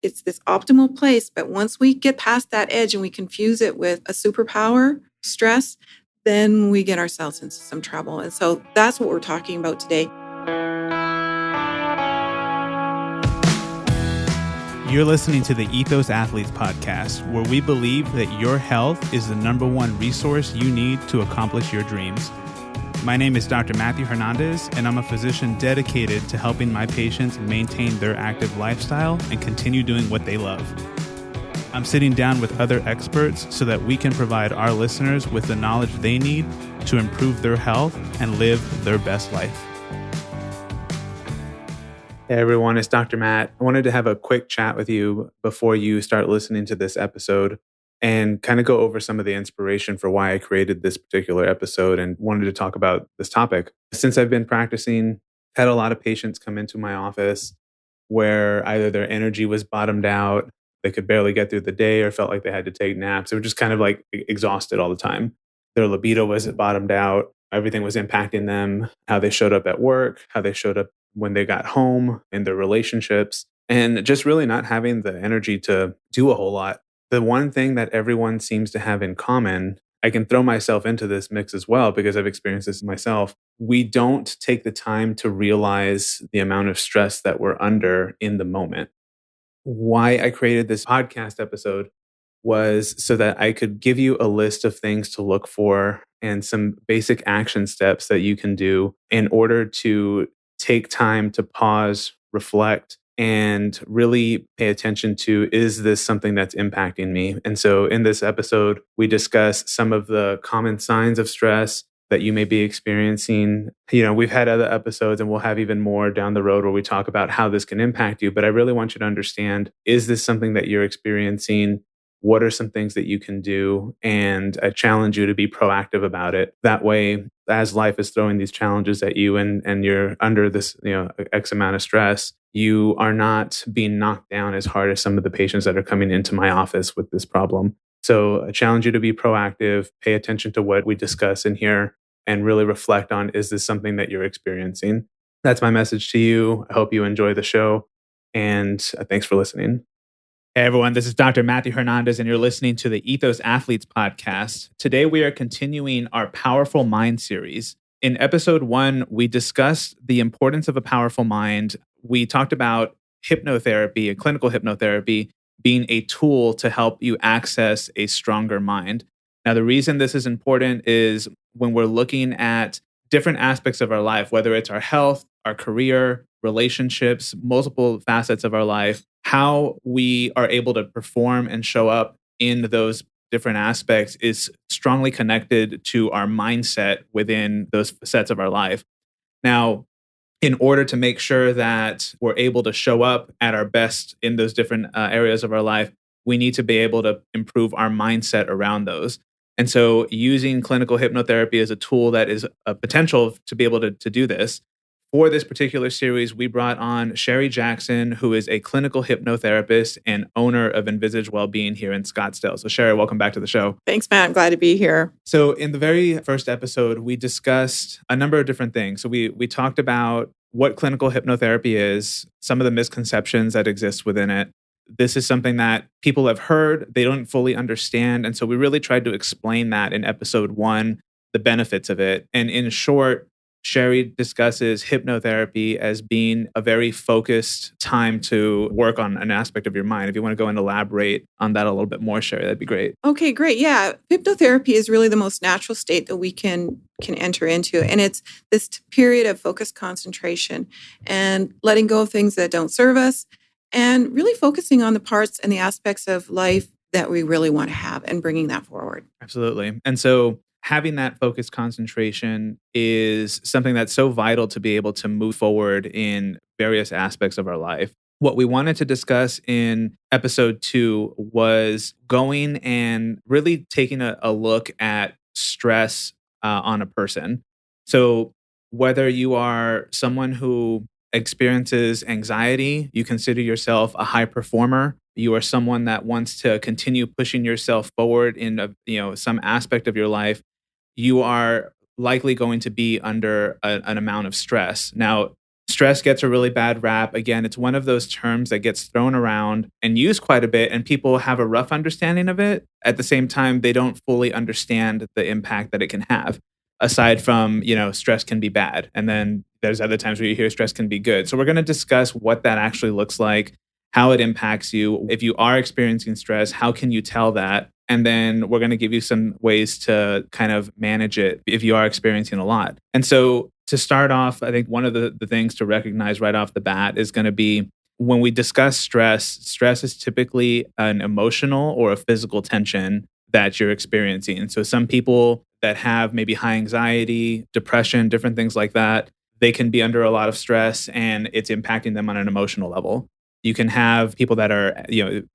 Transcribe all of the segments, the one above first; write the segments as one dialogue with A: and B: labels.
A: it's this optimal place. But once we get past that edge and we confuse it with a superpower, stress, then we get ourselves into some trouble. And so that's what we're talking about today.
B: You're listening to the Ethos Athletes podcast, where we believe that your health is the number one resource you need to accomplish your dreams. My name is Dr. Matthew Hernandez, and I'm a physician dedicated to helping my patients maintain their active lifestyle and continue doing what they love. I'm sitting down with other experts so that we can provide our listeners with the knowledge they need to improve their health and live their best life. Hey everyone, it's Dr. Matt. I wanted to have a quick chat with you before you start listening to this episode and kind of go over some of the inspiration for why I created this particular episode and wanted to talk about this topic. Since I've been practicing, I've had a lot of patients come into my office where either their energy was bottomed out, they could barely get through the day, or felt like they had to take naps. They were just kind of like exhausted all the time. Their libido was bottomed out. Everything was impacting them, how they showed up at work, how they showed up when they got home, in their relationships, and just really not having the energy to do a whole lot. The one thing that everyone seems to have in common, I can throw myself into this mix as well because I've experienced this myself. We don't take the time to realize the amount of stress that we're under in the moment. Why I created this podcast episode was so that I could give you a list of things to look for and some basic action steps that you can do in order to take time to pause, reflect, and really pay attention to, is this something that's impacting me? And so in this episode, we discuss some of the common signs of stress that you may be experiencing. We've had other episodes and we'll have even more down the road where we talk about how this can impact you. But I really want you to understand, is this something that you're experiencing? What are some things that you can do? And I challenge you to be proactive about it. That way, as life is throwing these challenges at you and you're under this, X amount of stress, you are not being knocked down as hard as some of the patients that are coming into my office with this problem. So I challenge you to be proactive, pay attention to what we discuss in here, and really reflect on, is this something that you're experiencing? That's my message to you. I hope you enjoy the show, and thanks for listening. Hey everyone, this is Dr. Matthew Hernandez, and you're listening to the Ethos Athletes podcast. Today we are continuing our Powerful Mind series. In episode 1, we discussed the importance of a powerful mind. We talked about hypnotherapy, a clinical hypnotherapy, being a tool to help you access a stronger mind. Now, the reason this is important is when we're looking at different aspects of our life, whether it's our health, our career, relationships, multiple facets of our life, how we are able to perform and show up in those different aspects is strongly connected to our mindset within those sets of our life. Now, in order to make sure that we're able to show up at our best in those different areas of our life, we need to be able to improve our mindset around those. And so using clinical hypnotherapy as a tool that is a potential to be able to do this. For this particular series, we brought on Sherry Jackson, who is a clinical hypnotherapist and owner of Envisage Wellbeing here in Scottsdale. So Sherry, welcome back to the show.
A: Thanks, Matt. I'm glad to be here.
B: So in the very first episode, we discussed a number of different things. So we talked about what clinical hypnotherapy is, some of the misconceptions that exist within it. This is something that people have heard, they don't fully understand. And so we really tried to explain that in episode 1, the benefits of it. And in short, Sherry discusses hypnotherapy as being a very focused time to work on an aspect of your mind. If you want to go and elaborate on that a little bit more, Sherry, that'd be great.
A: Okay, great. Yeah, hypnotherapy is really the most natural state that we can enter into. And it's this period of focused concentration and letting go of things that don't serve us and really focusing on the parts and the aspects of life that we really want to have and bringing that forward.
B: Absolutely. And so having that focused concentration is something that's so vital to be able to move forward in various aspects of our life. What we wanted to discuss in episode 2 was going and really taking a look at stress on a person. So whether you are someone who experiences anxiety, you consider yourself a high performer, you are someone that wants to continue pushing yourself forward in some aspect of your life, you are likely going to be under an amount of stress. Now, Stress gets a really bad rap. Again, it's one of those terms that gets thrown around and used quite a bit, and people have a rough understanding of it. At the same time, they don't fully understand the impact that it can have. Aside from, stress can be bad. And then there's other times where you hear stress can be good. So we're going to discuss what that actually looks like, how it impacts you. If you are experiencing stress, how can you tell that? And then we're going to give you some ways to kind of manage it if you are experiencing a lot. And so to start off, I think one of the things to recognize right off the bat is going to be when we discuss stress is typically an emotional or a physical tension that you're experiencing. So some people that have maybe high anxiety, depression, different things like that, they can be under a lot of stress and it's impacting them on an emotional level. You can have people that are,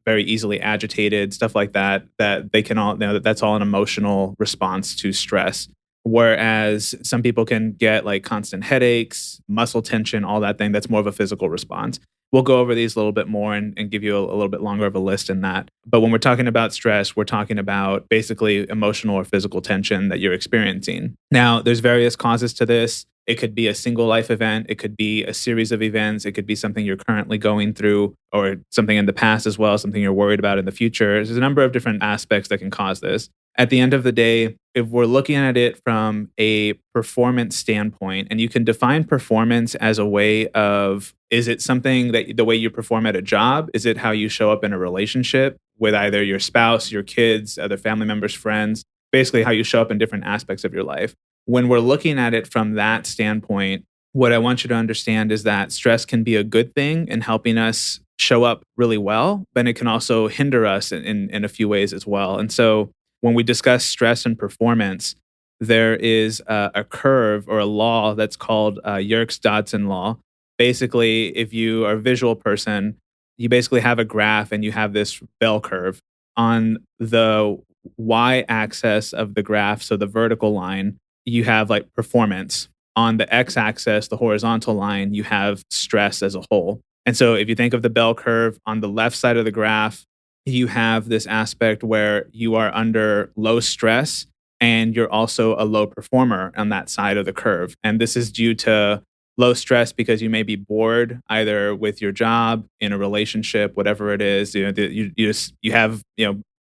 B: very easily agitated, stuff like that, that they can all, that's all an emotional response to stress. Whereas some people can get like constant headaches, muscle tension, all that thing. That's more of a physical response. We'll go over these a little bit more and give you a little bit longer of a list in that. But when we're talking about stress, we're talking about basically emotional or physical tension that you're experiencing. Now, there's various causes to this. It could be a single life event. It could be a series of events. It could be something you're currently going through or something in the past as well, something you're worried about in the future. There's a number of different aspects that can cause this. At the end of the day, if we're looking at it from a performance standpoint, and you can define performance as a way of, is it something that the way you perform at a job? Is it how you show up in a relationship with either your spouse, your kids, other family members, friends? Basically, how you show up in different aspects of your life. When we're looking at it from that standpoint, what I want you to understand is that stress can be a good thing in helping us show up really well, but it can also hinder us in a few ways as well. And so when we discuss stress and performance, there is a curve or a law that's called Yerkes-Dodson law. Basically, if you are a visual person, you basically have a graph and you have this bell curve. On the y-axis of the graph, so the vertical line, you have like performance. On the x-axis, the horizontal line, you have stress as a whole. And so if you think of the bell curve on the left side of the graph, you have this aspect where you are under low stress and you're also a low performer on that side of the curve. And this is due to low stress because you may be bored either with your job, in a relationship, whatever it is. You have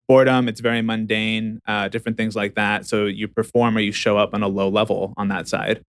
B: boredom. It's very mundane, different things like that. So you perform or you show up on a low level on that side.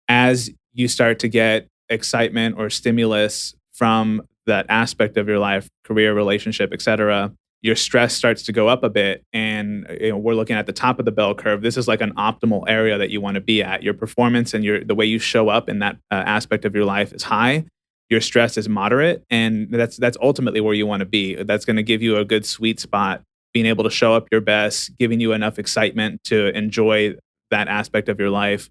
B: As you start to get excitement or stimulus from that aspect of your life, career, relationship, etc., your stress starts to go up a bit. And we're looking at the top of the bell curve. This is like an optimal area that you want to be at. Your performance and the way you show up in that aspect of your life is high. Your stress is moderate, and that's ultimately where you want to be. That's going to give you a good sweet spot, being able to show up your best, giving you enough excitement to enjoy that aspect of your life.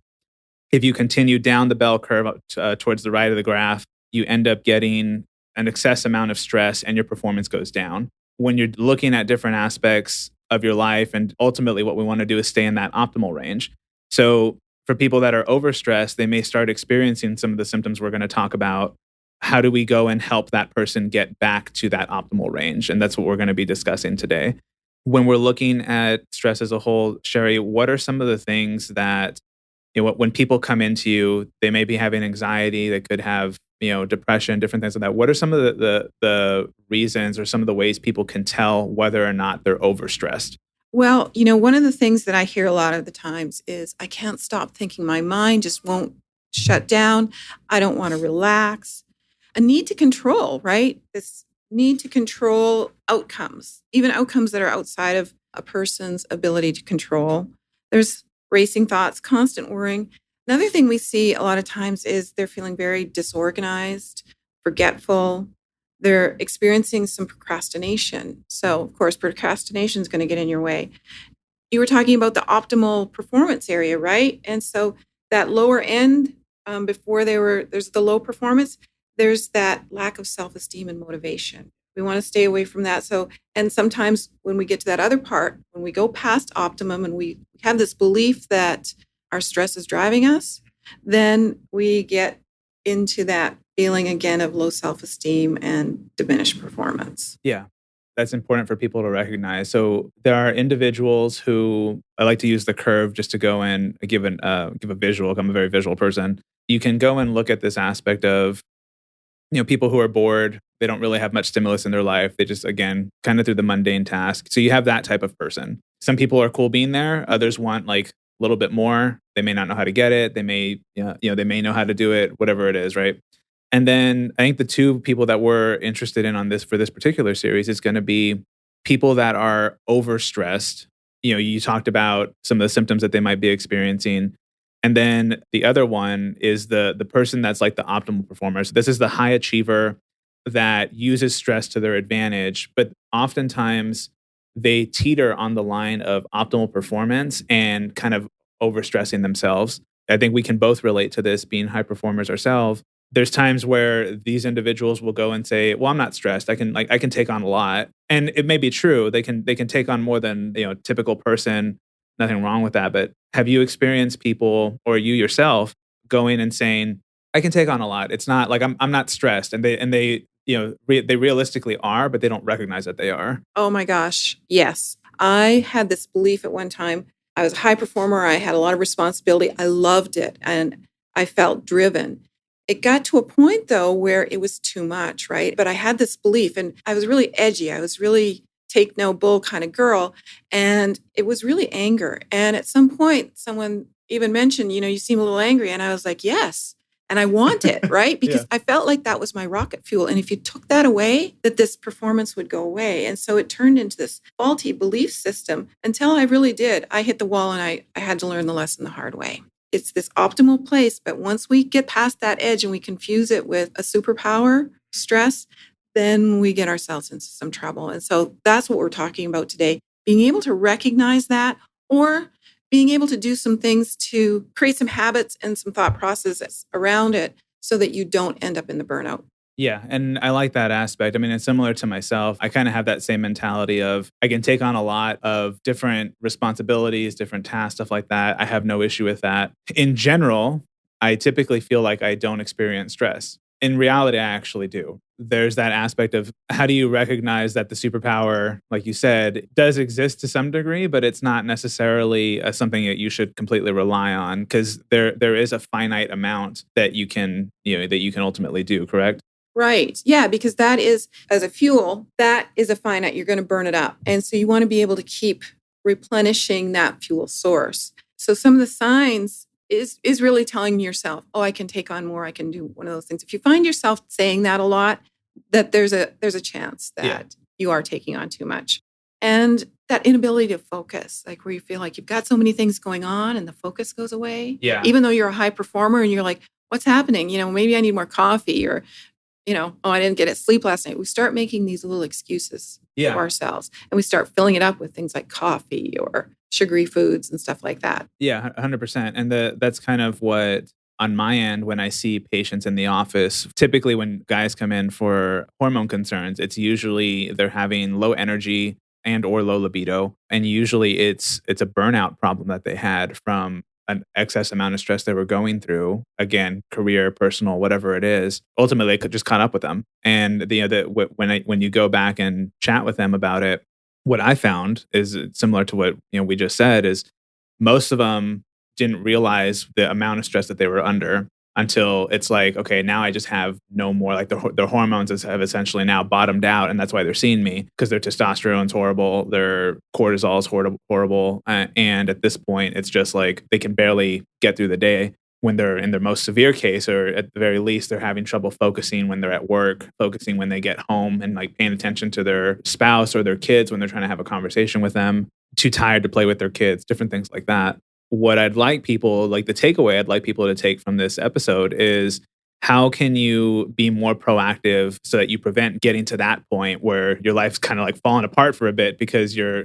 B: If you continue down the bell curve towards the right of the graph, you end up getting an excess amount of stress and your performance goes down. When you're looking at different aspects of your life, and ultimately what we want to do is stay in that optimal range. So for people that are overstressed, they may start experiencing some of the symptoms we're going to talk about. How do we go and help that person get back to that optimal range? And that's what we're going to be discussing today. When we're looking at stress as a whole, Sherry, what are some of the things that, when people come into you, they may be having anxiety, they could have, depression, different things like that. What are some of the reasons or some of the ways people can tell whether or not they're overstressed?
A: Well, one of the things that I hear a lot of the times is I can't stop thinking. My mind just won't shut down. I don't want to relax. A need to control, right? This need to control outcomes, even outcomes that are outside of a person's ability to control. There's racing thoughts, constant worrying. Another thing we see a lot of times is they're feeling very disorganized, forgetful. They're experiencing some procrastination. So, of course, procrastination is going to get in your way. You were talking about the optimal performance area, right? And so that lower end, there's the low performance, there's that lack of self-esteem and motivation. We want to stay away from that. So, and sometimes when we get to that other part, when we go past optimum and we have this belief that our stress is driving us, then we get into that feeling again of low self-esteem and diminished performance.
B: Yeah. that's important for people to recognize. So there are individuals who I like to use the curve just to go and give a visual. I'm a very visual person. You can go and look at this aspect of people who are bored. They don't really have much stimulus in their life. They just, again, kind of through the mundane task. So you have that type of person. Some people are cool being there. Others want like a little bit more. They may not know how to get it. They may, they may know how to do it, whatever it is, right? And then I think the two people that we're interested in on this for this particular series is going to be people that are overstressed. You talked about some of the symptoms that they might be experiencing. And then the other one is the person that's like the optimal performer. So this is the high achiever that uses stress to their advantage, but oftentimes they teeter on the line of optimal performance and kind of overstressing themselves. I think we can both relate to this being high performers ourselves. There's times where these individuals will go and say, "Well, I'm not stressed. I can take on a lot." And it may be true. They can take on more than, typical person. Nothing wrong with that, but have you experienced people or you yourself going and saying, "I can take on a lot. It's not like I'm not stressed." And they realistically are, but they don't recognize that they are.
A: Oh my gosh. Yes. I had this belief at one time. I was a high performer. I had a lot of responsibility. I loved it and I felt driven. It got to a point though where it was too much, right? But I had this belief and I was really edgy. I was really take no bull kind of girl. And it was really anger. And at some point, someone even mentioned, you seem a little angry. And I was like, yes. And I want it, right? Because
B: Yeah.
A: I felt like that was my rocket fuel. And if you took that away, that this performance would go away. And so it turned into this faulty belief system until I really did. I hit the wall and I had to learn the lesson the hard way. It's this optimal place. But once we get past that edge and we confuse it with a superpower, stress, then we get ourselves into some trouble. And so that's what we're talking about today. Being able to recognize that or being able to do some things to create some habits and some thought processes around it so that you don't end up in the burnout.
B: Yeah, and I like that aspect. I mean, it's similar to myself. I kind of have that same mentality of I can take on a lot of different responsibilities, different tasks, stuff like that. I have no issue with that. In general, I typically feel like I don't experience stress. In reality, I actually do. There's that aspect of how do you recognize that the superpower, like you said, does exist to some degree, but it's not necessarily something that you should completely rely on because there is a finite amount that you can ultimately do. Correct?
A: Right. Yeah, because that is, as a fuel, that is a finite. You're going to burn it up. And so you want to be able to keep replenishing that fuel source. So some of the signs is really telling yourself, oh, I can take on more. I can do one of those things. If you find yourself saying that a lot, that there's a chance that you are taking on too much. And that inability to focus, like where you feel like you've got so many things going on and the focus goes away.
B: Yeah.
A: Even though you're a high performer and you're like, what's happening? Maybe I need more coffee or oh, I didn't get sleep last night. We start making these little excuses for ourselves and we start filling it up with things like coffee or sugary foods and stuff like that.
B: Yeah, 100%. And that's kind of what on my end when I see patients in the office, typically when guys come in for hormone concerns, it's usually they're having low energy and or low libido, and usually it's a burnout problem that they had from an excess amount of stress they were going through, again, career, personal, whatever it is. Ultimately, it could just caught up with them. And when you go back and chat with them about it, what I found is similar to what we just said is most of them didn't realize the amount of stress that they were under until it's like, okay, now I just have no more, like their hormones have essentially now bottomed out. And that's why they're seeing me because their testosterone's horrible, their cortisol is horrible. And at this point, it's just like they can barely get through the day when they're in their most severe case, or at the very least, they're having trouble focusing when they're at work, focusing when they get home and like paying attention to their spouse or their kids when they're trying to have a conversation with them, too tired to play with their kids, different things like that. What I'd like people, like the takeaway I'd like people to take from this episode is how can you be more proactive so that you prevent getting to that point where your life's kind of like falling apart for a bit because you're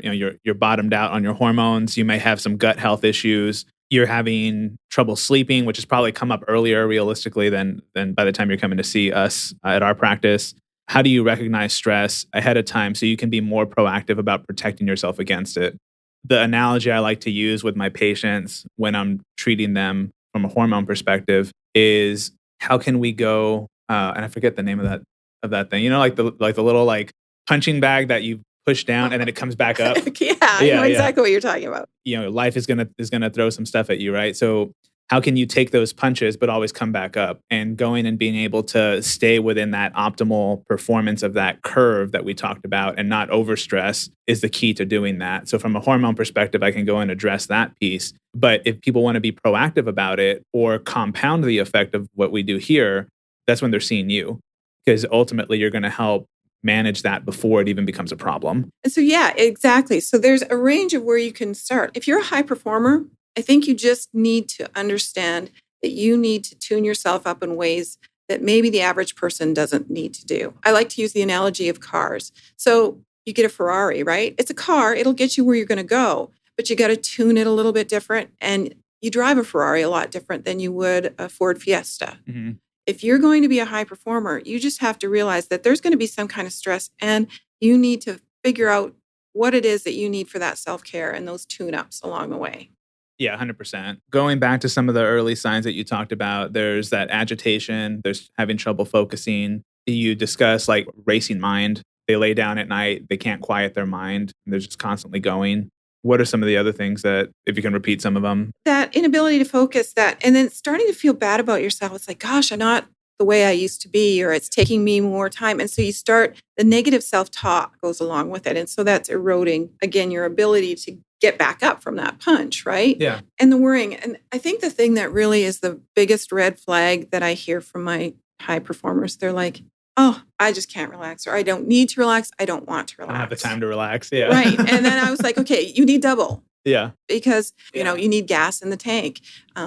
B: bottomed out on your hormones. You may have some gut health issues. You're having trouble sleeping, which has probably come up earlier realistically than by the time you're coming to see us at our practice. How do you recognize stress ahead of time so you can be more proactive about protecting yourself against it? The analogy I like to use with my patients when I'm treating them from a hormone perspective is how can we go and I forget the name of that thing. Like the little like punching bag that you push down and then it comes back up.
A: Yeah, I know exactly what you're talking about.
B: Life is gonna throw some stuff at you, right? So how can you take those punches but always come back up? And going and being able to stay within that optimal performance of that curve that we talked about and not overstress is the key to doing that. So from a hormone perspective, I can go and address that piece. But if people want to be proactive about it or compound the effect of what we do here, that's when they're seeing you. Because ultimately you're going to help manage that before it even becomes a problem.
A: And so, yeah, exactly. So there's a range of where you can start. If you're a high performer, I think you just need to understand that you need to tune yourself up in ways that maybe the average person doesn't need to do. I like to use the analogy of cars. So you get a Ferrari, right? It's a car. It'll get you where you're going to go, but you got to tune it a little bit different. And you drive a Ferrari a lot different than you would a Ford Fiesta.
B: Mm-hmm.
A: If you're going to be a high performer, you just have to realize that there's going to be some kind of stress and you need to figure out what it is that you need for that self-care and those tune-ups along the way.
B: Yeah, 100%. Going back to some of the early signs that you talked about, there's that agitation, there's having trouble focusing. You discuss like racing mind. They lay down at night, they can't quiet their mind, they're just constantly going. What are some of the other things that, if you can repeat some of them?
A: That inability to focus, and then starting to feel bad about yourself. It's like, gosh, I'm not the way I used to be, or it's taking me more time. And so the negative self-talk goes along with it. And so that's eroding, again, your ability to get back up from that punch, right?
B: Yeah.
A: And the worrying. And I think the thing that really is the biggest red flag that I hear from my high performers, they're like, oh, I just can't relax, or I don't need to relax. I don't want to relax.
B: I don't have the time to relax. Yeah.
A: Right. And then I was like, okay, you need double.
B: Yeah.
A: Because, you need gas in the tank.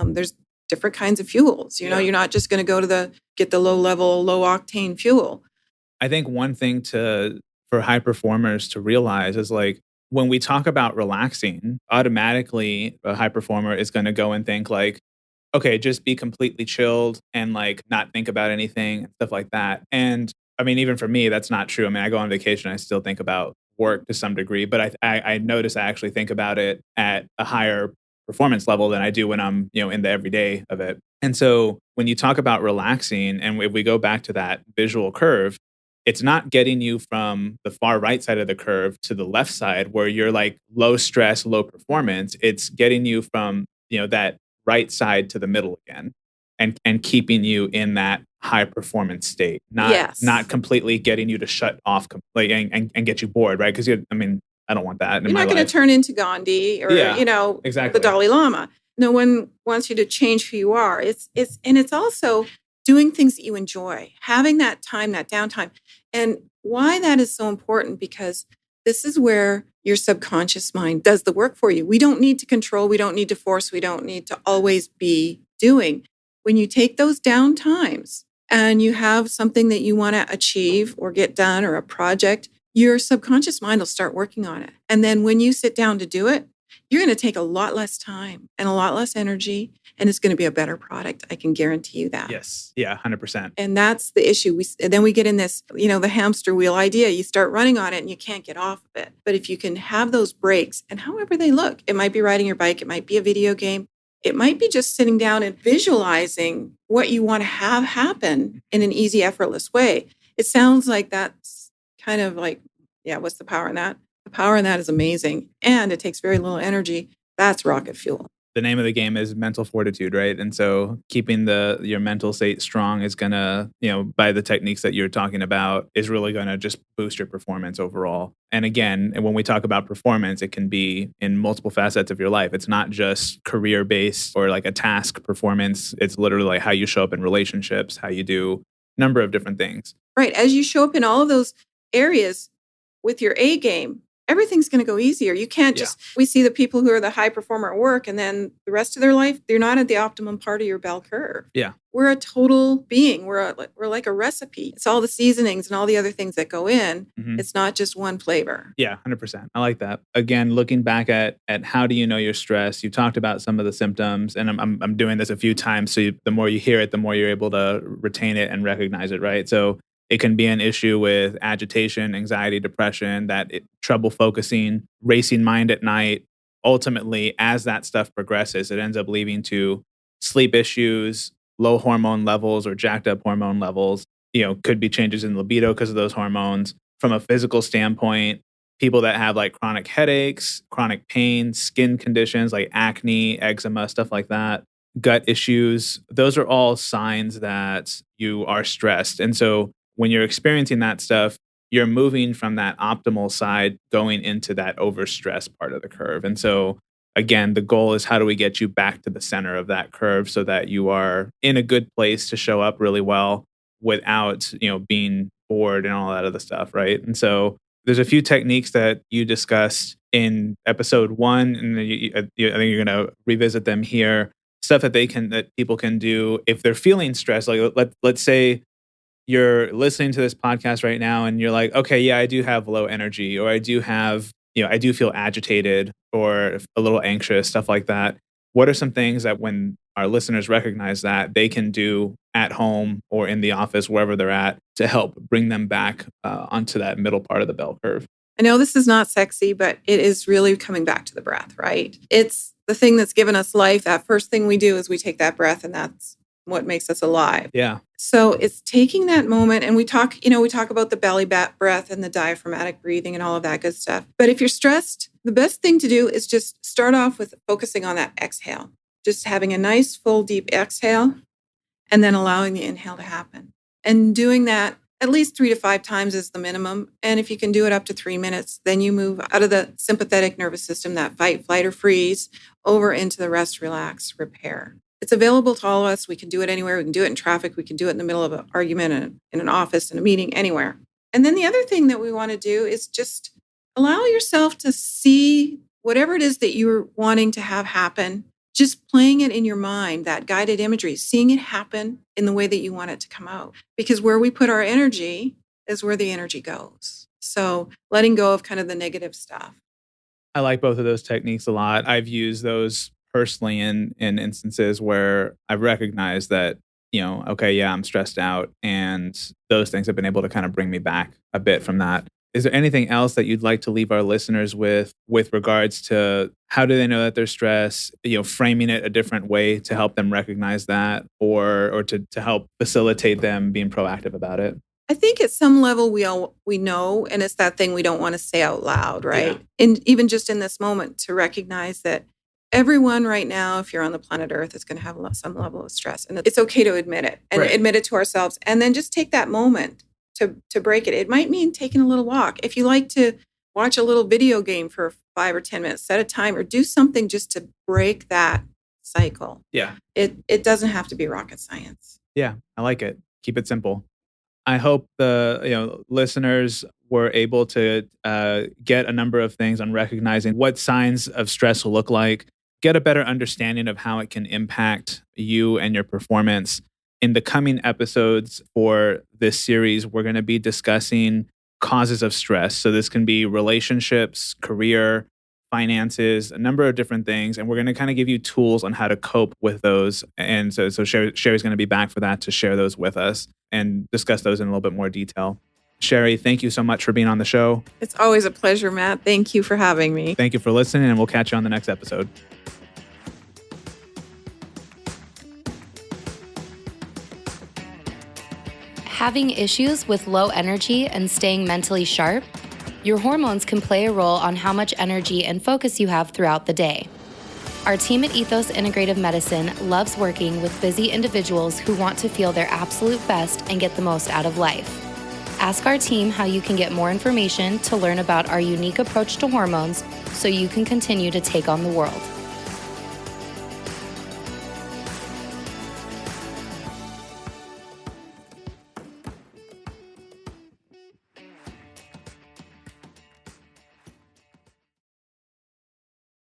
A: There's different kinds of fuels. You're not just going to go to get the low level, low octane fuel.
B: I think one thing for high performers to realize is like, when we talk about relaxing, automatically a high performer is going to go and think like, okay, just be completely chilled and like not think about anything, stuff like that. And I mean, even for me, that's not true. I mean, I go on vacation, I still think about work to some degree, but I notice I actually think about it at a higher performance level than I do when I'm, in the everyday of it. And so when you talk about relaxing, and if we go back to that visual curve, it's not getting you from the far right side of the curve to the left side where you're like low stress, low performance. It's getting you from, that right side to the middle again and keeping you in that high performance state, not completely getting you to shut off and get you bored, right? Because I don't want that.
A: You're not going to turn into Gandhi or,
B: exactly.
A: the Dalai Lama. No one wants you to change who you are. It's also doing things that you enjoy, having that time, that downtime. And why that is so important, because this is where your subconscious mind does the work for you. We don't need to control. We don't need to force. We don't need to always be doing. When you take those down times and you have something that you want to achieve or get done, or a project, your subconscious mind will start working on it. And then when you sit down to do it, you're going to take a lot less time and a lot less energy, and it's going to be a better product. I can guarantee you that.
B: Yes. Yeah, 100%.
A: And that's the issue. Then we get in this, the hamster wheel idea. You start running on it and you can't get off of it. But if you can have those breaks, and however they look, it might be riding your bike, it might be a video game, it might be just sitting down and visualizing what you want to have happen in an easy, effortless way. It sounds like that's kind of like, what's the power in that? The power in that is amazing. And it takes very little energy. That's rocket fuel.
B: The name of the game is mental fortitude, right? And so keeping your mental state strong is going to, by the techniques that you're talking about, is really going to just boost your performance overall. And again, when we talk about performance, it can be in multiple facets of your life. It's not just career-based or like a task performance. It's literally like how you show up in relationships, how you do a number of different things.
A: Right. As you show up in all of those areas with your A game, everything's going to go easier. You can't we see the people who are the high performer at work, and then the rest of their life, they're not at the optimum part of your bell curve.
B: Yeah.
A: We're a total being. We're like a recipe. It's all the seasonings and all the other things that go in. Mm-hmm. It's not just one flavor.
B: Yeah, 100%. I like that. Again, looking back at how do you know you're stressed? You talked about some of the symptoms, and I'm doing this a few times. So the more you hear it, the more you're able to retain it and recognize it, right? So it can be an issue with agitation, anxiety, depression, trouble focusing, racing mind at night. Ultimately, as that stuff progresses, it ends up leading to sleep issues, low hormone levels or jacked up hormone levels. Could be changes in libido because of those hormones. from a physical standpoint, people that have like chronic headaches, chronic pain, skin conditions like acne, eczema, stuff like that, gut issues, those are all signs that you are stressed. And so when you're experiencing that stuff, you're moving from that optimal side going into that overstress part of the curve. And so again, the goal is how do we get you back to the center of that curve so that you are in a good place to show up really well without, being bored and all that other stuff, right? And so there's a few techniques that you discussed in episode 1, and I think you're going to revisit them here. Stuff that people can do if they're feeling stressed. Like let's say you're listening to this podcast right now and you're like, okay, yeah, I do have low energy, or I do have, I do feel agitated or a little anxious, stuff like that. What are some things that when our listeners recognize that they can do at home or in the office, wherever they're at, to help bring them back onto that middle part of the bell curve?
A: I know this is not sexy, but it is really coming back to the breath, right? It's the thing that's given us life. That first thing we do is we take that breath, and that's what makes us alive.
B: Yeah.
A: So it's taking that moment, and we talk about the belly breath and the diaphragmatic breathing and all of that good stuff. But if you're stressed, the best thing to do is just start off with focusing on that exhale, just having a nice, full, deep exhale, and then allowing the inhale to happen. And doing that at least 3 to 5 times is the minimum. And if you can do it up to 3 minutes, then you move out of the sympathetic nervous system, that fight, flight, or freeze, over into the rest, relax, repair. It's available to all of us. We can do it anywhere. We can do it in traffic. We can do it in the middle of an argument, in an office, in a meeting, anywhere. And then the other thing that we want to do is just allow yourself to see whatever it is that you're wanting to have happen, just playing it in your mind, that guided imagery, seeing it happen in the way that you want it to come out. Because where we put our energy is where the energy goes. So letting go of kind of the negative stuff.
B: I like both of those techniques a lot. I've used those personally in instances where I've recognized that, okay, yeah, I'm stressed out. And those things have been able to kind of bring me back a bit from that. Is there anything else that you'd like to leave our listeners with regards to how do they know that they're stressed, framing it a different way to help them recognize that or to help facilitate them being proactive about it?
A: I think at some level we know, and it's that thing we don't want to say out loud, right? Yeah. And even just in this moment to recognize that everyone right now, if you're on the planet Earth, is going to have some level of stress. And it's okay to admit it and admit it to ourselves. And then just take that moment to break it. It might mean taking a little walk. If you like to watch a little video game for 5 or 10 minutes, set a timer, do something just to break that cycle.
B: Yeah.
A: It doesn't have to be rocket science.
B: Yeah, I like it. Keep it simple. I hope the listeners were able to get a number of things on recognizing what signs of stress will look like, get a better understanding of how it can impact you and your performance. In the coming episodes for this series, we're going to be discussing causes of stress. So this can be relationships, career, finances, a number of different things. And we're going to kind of give you tools on how to cope with those. And so Sherry's going to be back for that to share those with us and discuss those in a little bit more detail. Sherry, thank you so much for being on the show.
A: It's always a pleasure, Matt. Thank you for having me.
B: Thank you for listening, and we'll catch you on the next episode.
C: Having issues with low energy and staying mentally sharp? Your hormones can play a role on how much energy and focus you have throughout the day. Our team at Ethos Integrative Medicine loves working with busy individuals who want to feel their absolute best and get the most out of life. Ask our team how you can get more information to learn about our unique approach to hormones so you can continue to take on the world.